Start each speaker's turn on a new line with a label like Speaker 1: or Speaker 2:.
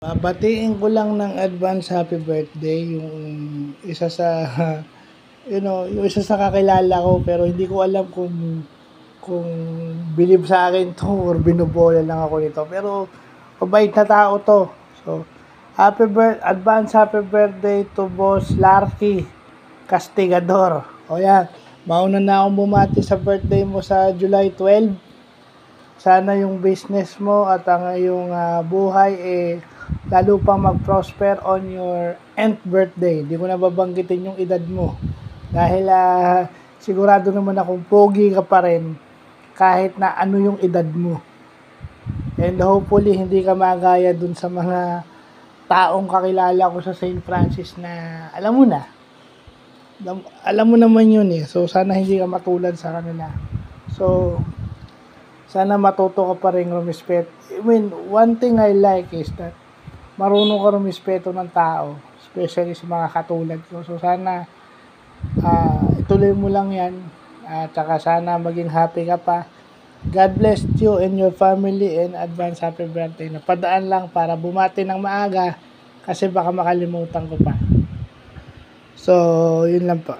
Speaker 1: Babatiin ko lang ng advance happy birthday yung isa sa yung isa sa kakilala ko pero hindi ko alam kung believe sa akin to or binobola lang ako nito. Pero mabait na tao to. So, advance happy birthday to Boss Larky Castigador. O yan, mauna na akong bumati sa birthday mo sa July 12. Sana yung business mo at ang iyong buhay lalo pang mag-prosper on your nth birthday. Di ko na babanggitin yung edad mo. Dahil sigurado naman akong pogi ka pa rin kahit na ano yung edad mo. And hopefully hindi ka magaya dun sa mga taong kakilala ko sa St. Francis na alam mo na. Alam mo naman yun eh. So sana hindi ka matulad sa kanila. So sana matuto ka pa rin rumispeto. I mean, one thing I like is that marunong ka rumispeto ng tao, especially sa mga katulad ko. So sana ituloy mo lang yan. At saka sana maging happy ka pa. God bless you and your family and advance happy birthday. Napadaan lang para bumati ng maaga kasi baka makalimutan ko pa. So, yun lang po.